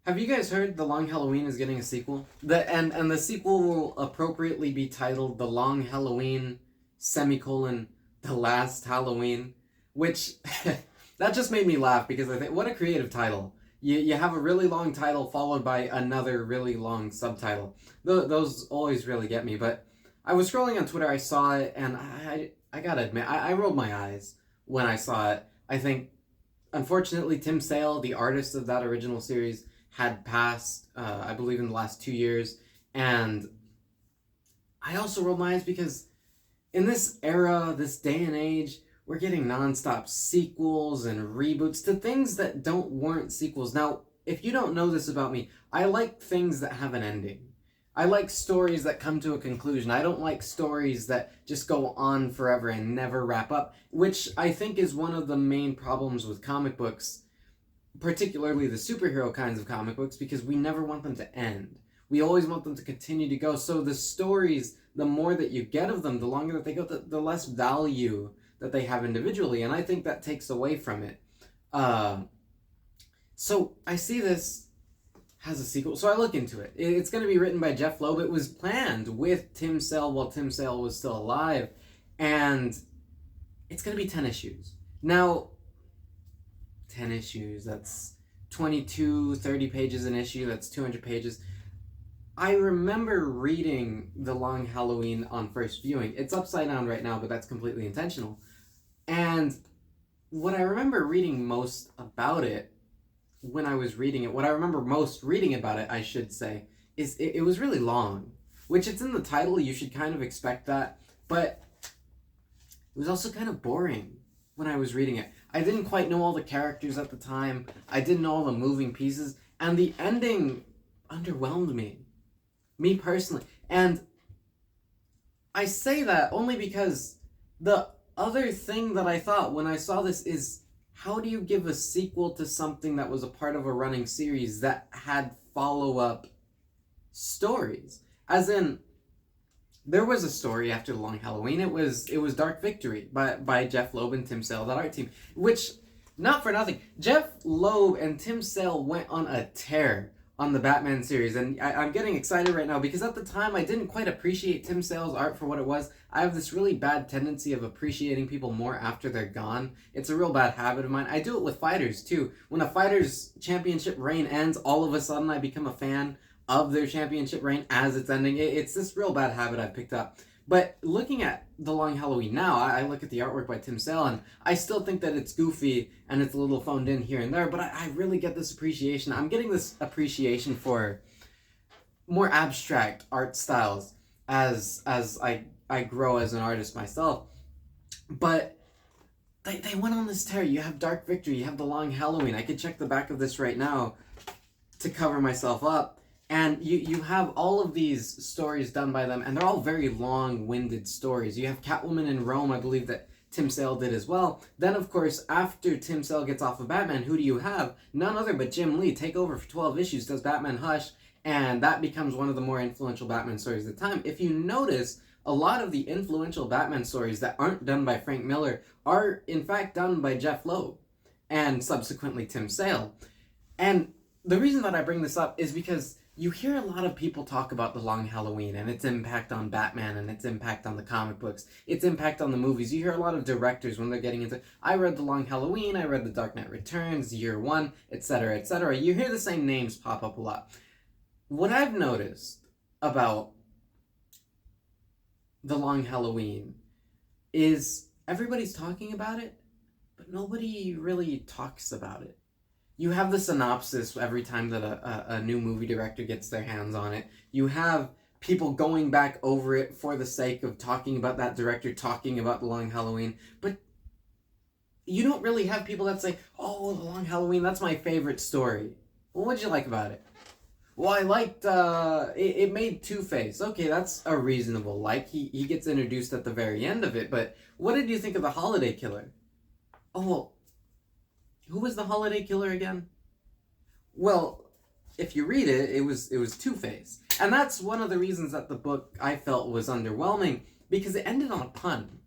Have you guys heard The Long Halloween is getting a sequel? And the sequel will appropriately be titled The Long Halloween semicolon The Last Halloween, which that just made me laugh because I think what a creative title. You have a really long title followed by another really long subtitle. Those always really get me. But I was scrolling on Twitter, I saw it, and I gotta admit, I rolled my eyes when I saw it. I think, unfortunately, Tim Sale, the artist of that original series, had passed, I believe, in the last 2 years. And I also rolled my eyes because in this era, this day and age, we're getting nonstop sequels and reboots to things that don't warrant sequels. Now, if you don't know this about me, I like things that have an ending. I like stories that come to a conclusion. I don't like stories that just go on forever and never wrap up, which I think is one of the main problems with comic books, particularly the superhero kinds of comic books, because we never want them to end. We always want them to continue to go. So the stories, the more that you get of them, the longer that they go, the less value that they have individually. And I think that takes away from it. Uh, so I see this has a sequel. So I look into it. It's going to be written by Jeff Loeb. It was planned with Tim Sale while Tim Sale was still alive. And it's going to be 10 issues. Now, 10 issues, that's 22, 30 pages an issue, that's 200 pages. I remember reading The Long Halloween on first viewing. It's upside down right now, but that's completely intentional. And what I remember reading most about it when I was reading it, what I remember most reading about it, I should say, is it was really long. Which it's in the title, you should kind of expect that. But it was also kind of boring when I was reading it. I didn't quite know all the characters at the time. I didn't know all the moving pieces. And the ending underwhelmed me. Me personally. And I say that only because the other thing that I thought when I saw this is, how do you give a sequel to something that was a part of a running series that had follow-up stories? As in, there was a story after The Long Halloween. It was Dark Victory by Jeff Loeb and Tim Sale, that art team. Which, not for nothing, Jeff Loeb and Tim Sale went on a tear on the Batman series, and I'm getting excited right now because at the time I didn't quite appreciate Tim Sale's art for what it was. I have this really bad tendency of appreciating people more after they're gone. It's a real bad habit of mine. I do it with fighters too. When a fighter's championship reign ends, all of a sudden I become a fan of their championship reign as it's ending. It's this real bad habit I've picked up. But looking at The Long Halloween now, I look at the artwork by Tim Sale, and I still think that it's goofy and it's a little phoned in here and there, but I really get this appreciation. I'm getting this appreciation for more abstract art styles as I grow as an artist myself. But they went on this tear. You have Dark Victory, you have The Long Halloween. I could check the back of this right now to cover myself up. And you have all of these stories done by them, and they're all very long-winded stories. You have Catwoman in Rome, I believe that Tim Sale did as well. Then, of course, after Tim Sale gets off of Batman, who do you have? None other but Jim Lee take over for 12 issues, does Batman Hush, and that becomes one of the more influential Batman stories at the time. If you notice, a lot of the influential Batman stories that aren't done by Frank Miller are, in fact, done by Jeff Loeb, and subsequently Tim Sale. And the reason that I bring this up is because you hear a lot of people talk about The Long Halloween and its impact on Batman and its impact on the comic books, its impact on the movies. You hear a lot of directors when they're getting into, I read The Long Halloween, I read The Dark Knight Returns, Year One, etc., etc. You hear the same names pop up a lot. What I've noticed about The Long Halloween is everybody's talking about it, but nobody really talks about it. You have the synopsis every time that a new movie director gets their hands on it. You have people going back over it for the sake of talking about that director, talking about The Long Halloween. But you don't really have people that say, oh, The Long Halloween, that's my favorite story. Well, what'd you like about it? Well, I liked, it made Two-Face. Okay, that's a reasonable like. He gets introduced at the very end of it, but what did you think of The Holiday Killer? Oh, well, who was the Holiday Killer again? Well, if you read it, it was Two-Face. And that's one of the reasons that the book, I felt, was underwhelming, because it ended on a pun.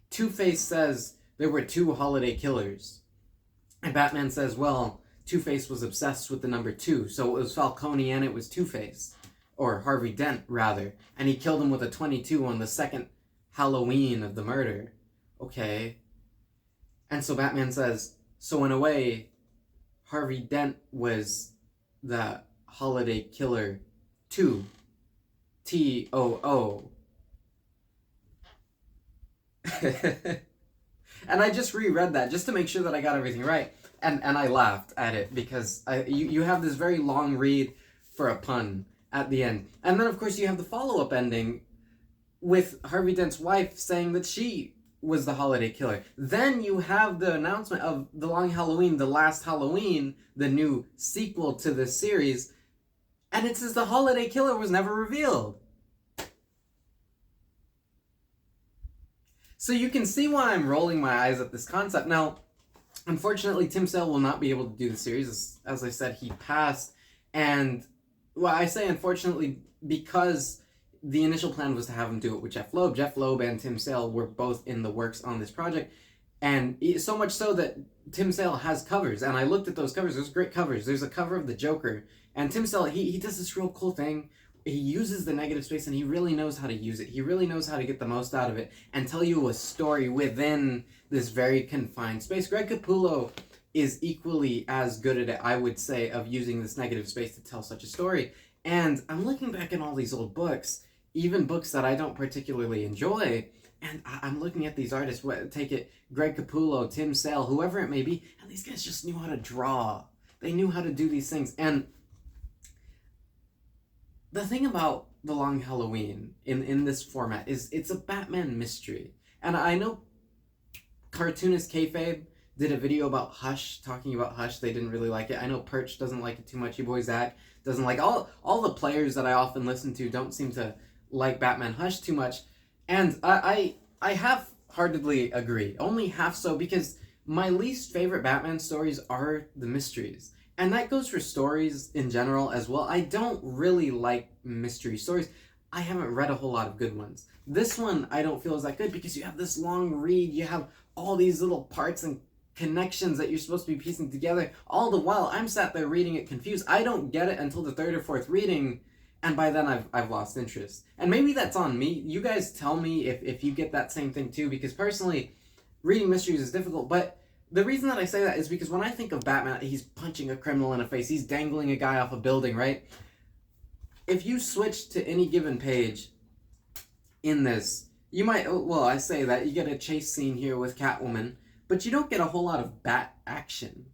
Two-Face says there were two holiday killers. And Batman says, well, Two-Face was obsessed with the number 2, so it was Falcone and it was Two-Face, or Harvey Dent rather, and he killed him with a 22 on the second Halloween of the murder. Okay. And so Batman says, so in a way, Harvey Dent was the holiday killer too. T-O-O. And I just reread that just to make sure that I got everything right. And I laughed at it because you have this very long read for a pun at the end. And then, of course, you have the follow-up ending with Harvey Dent's wife saying that she was the holiday killer. Then you have the announcement of The Long Halloween, The Last Halloween, the new sequel to this series, and it says the holiday killer was never revealed. So you can see why I'm rolling my eyes at this concept. Now, unfortunately, Tim Sale will not be able to do the series. As I said, he passed. And, well, I say unfortunately because the initial plan was to have him do it with Jeff Loeb. Jeff Loeb and Tim Sale were both in the works on this project. And so much so that Tim Sale has covers. And I looked at those covers. There's great covers. There's a cover of the Joker. And Tim Sale, he does this real cool thing. He uses the negative space and he really knows how to use it. He really knows how to get the most out of it and tell you a story within this very confined space. Greg Capullo is equally as good at it, I would say, of using this negative space to tell such a story. And I'm looking back at all these old books, even books that I don't particularly enjoy, and I'm looking at these artists, take it, Greg Capullo, Tim Sale, whoever it may be, and these guys just knew how to draw. They knew how to do these things. And the thing about The Long Halloween in this format is it's a Batman mystery. And I know cartoonist Kayfabe did a video about Hush, talking about Hush. They didn't really like it. I know Perch doesn't like it too much. Your boy Zach doesn't like all the players that I often listen to don't seem to like Batman Hush too much. And I half-heartedly agree. Only half so, because my least favorite Batman stories are the mysteries. And that goes for stories in general as well. I don't really like mystery stories. I haven't read a whole lot of good ones. This one I don't feel is that good because you have this long read. You have all these little parts and connections that you're supposed to be piecing together. All the while, I'm sat there reading it confused. I don't get it until the third or fourth reading, and by then I've lost interest. And maybe that's on me. You guys tell me if you get that same thing too, because personally, reading mysteries is difficult, but the reason that I say that is because when I think of Batman, he's punching a criminal in the face. He's dangling a guy off a building, right? If you switch to any given page in this, you might, well, I say that, you get a chase scene here with Catwoman, but you don't get a whole lot of bat action.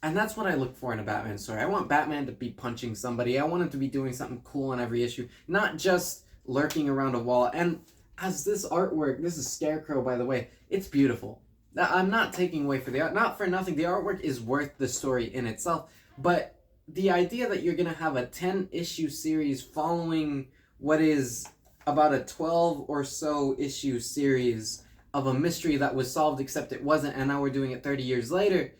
And that's what I look for in a Batman story. I want Batman to be punching somebody. I want him to be doing something cool in every issue, not just lurking around a wall. And as this artwork, this is Scarecrow, by the way, it's beautiful. I'm not taking away for the art, not for nothing. The artwork is worth the story in itself, but the idea that you're going to have a 10-issue series following what is about a 12 or so issue series of a mystery that was solved except it wasn't, and now we're doing it 30 years later,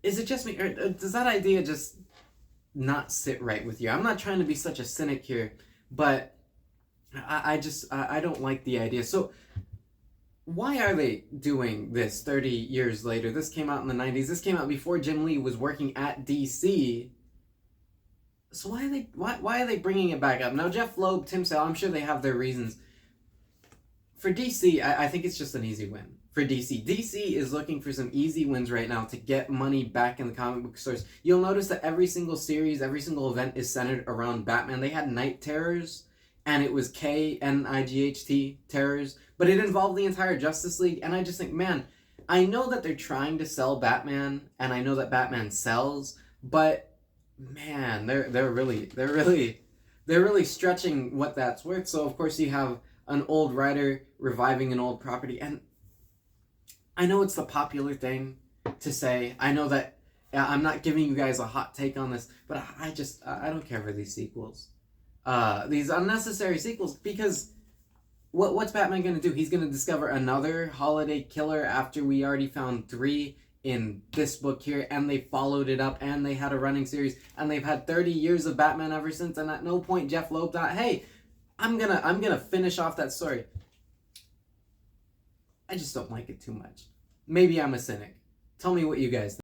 is it just me, or does that idea just not sit right with you? I'm not trying to be such a cynic here, but I don't like the idea. So why are they doing this 30 years later? This came out in the 90s. This came out before Jim Lee was working at DC. So why are they bringing it back up? Now, Jeff Loeb, Tim Sale, I'm sure they have their reasons. For DC, I think it's just an easy win. For DC. DC is looking for some easy wins right now to get money back in the comic book stores. You'll notice that every single series, every single event is centered around Batman. They had Night Terrors, and it was KNIGHT Terrors, but it involved the entire Justice League, and I just think, man, I know that they're trying to sell Batman, and I know that Batman sells, but man, they're really stretching what that's worth. So of course you have an old writer reviving an old property, and I know it's the popular thing to say. I know that I'm not giving you guys a hot take on this, but I don't care for these sequels. These unnecessary sequels, because what's Batman going to do? He's going to discover another holiday killer after we already found 3 in this book here, and they followed it up, and they had a running series, and they've had 30 years of Batman ever since, and at no point Jeff Loeb thought, hey, I'm gonna finish off that story. I just don't like it too much. Maybe I'm a cynic. Tell me what you guys think.